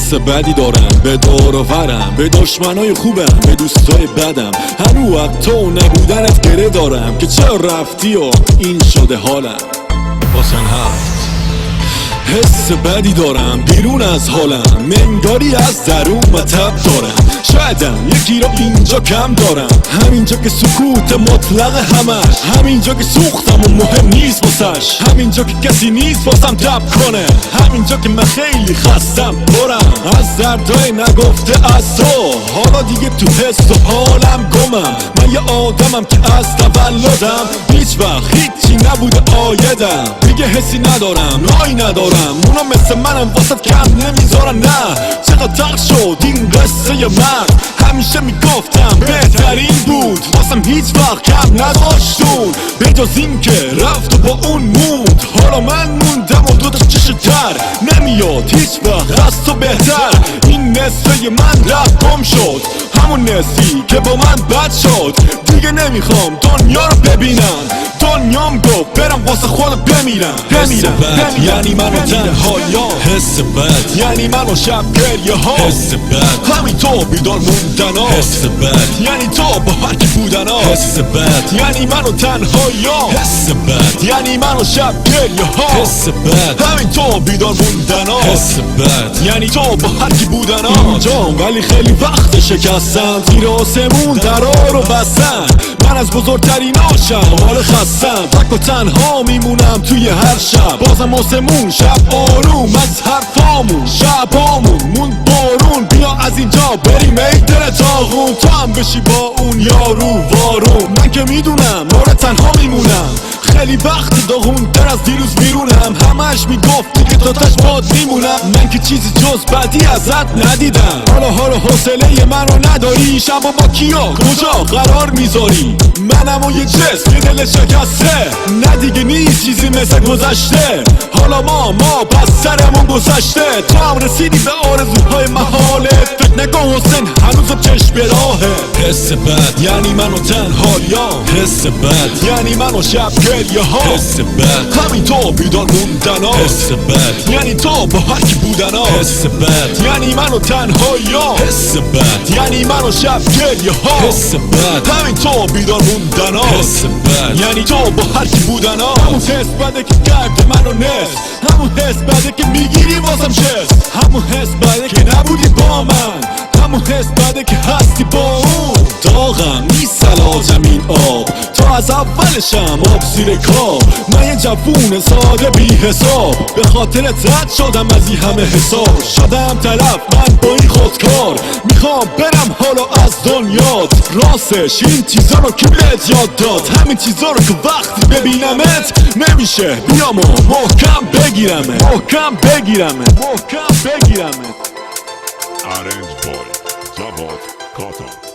حس بدی دارم به دور و برم، به دشمنای خوبم به دوستای بدم. هنو از تو نبودنت گره دارم که چرا رفتی و این شده حالم. واسن هفت حس بدی دارم بیرون از حالم، منگاری از درون مطب دارم. شایدم یکی رو اینجا کم دارم، همینجا که سکوت مطلق همش، همینجا که سوختم و مهم نیست واسش، همینجا که کسی نیست واسم تب کنه، همینجا که من خیلی خستم پرم از دردای نگفته از تو. حالا دیگه تو حس و حالم گمم، من یه آدمم که از تولدم هیچ وقت هیچی نبوده آیدم. دیگه حسی ندارم رای ندارم، اونا مثل منم واسط کم نمیذارن. نه چقدر تق شد این قصه مرد، همیشه میگفتم بهترین بود، واسم هیچ وقت کم نداشتون به جز این که رفت و با اون موند. حالا من موندم و دو تا چشم تر، نمیاد هیچ وقت از تو بهتر. این نصفه من رفت گم شد، همون نصفی که با من بد شد. دیگه نمیخوام دنیا رو ببینم، دنیام گفت برم واسه خودم بمیرم. یعنی منو تنهاییام، حس بد یعنی منو شب گریه ها، حس بد همین تو بیدار موندن ها، حس بد یعنی تو با هرکی بودن ها، حس بد یعنی منو تنهاییام، حس بد یعنی منو شب گریه ها، حس بد همین تو بیدار موندن ها، حس بد یعنی تو با هرکی بودن ها. اینجام ولی خیلی وقت شکستم، تیر آسمون درا رو بستن، من از بزرگترین آشم حال خستم، تک و تنها میمونم توی هر شب. بازم آسمون شب آروم از حرفامون، شبامون مون بارون. بیا از اینجا بریم ای دل تاغون، تو هم بشی با اون یارو وارون. من که میدونم نور تنها میمونم، خیلی وقت داغون در از دیروز بیرونم. همش میگفتی که تا تش باد میمونم، من که چیزی جز بدی ازت ندیدم. حالا حوصله منو نداری، شبا با کیا کجا قرار میذاری؟ منم و یه جسم یه دل شکسته، نه دیگه نیست چیزی مثل گذشته. حالا ما پس سرمون گذشته، تو هم رسیدی به آرزوهای محالت. فکر نکن حسین هنوزم چشم به راهه. حس بد یعنی منو تنهاییام، حس بد یعنی منو شب گریه ها، حس بد همین تو بیدار موندن ها، حس بد یعنی تو با هرکی بودن ها، حس بد یعنی منو تنهاییام، حس بد یعنی منو شب گریه ها، حس بد همین تو بیدار موندن ها، حس بد یعنی تو با هرکی بودن ها. همون حس بده که کرده منو نصف، همون حس بده که میگیری واسم شست، همون حس بده که نبودی با من، همون حس بده که هستی با اون. داغم نیست سلاجم این آب، تا از اولشم آب زیر کار. من یه جوون ساده بی حساب، به خاطر رد شدم از این همه حساب. شدم طرف من با این خودکار، میخوام برم حالا از دنیات. راستش این چیزا رو که بهت یاد داد، همین چیزا رو که وقتی ببینمت نمیشه بیام و محکم بگیرمت، محکم بگیرمت، محکم بگیرمت. Arrange boy, Javad, Kata.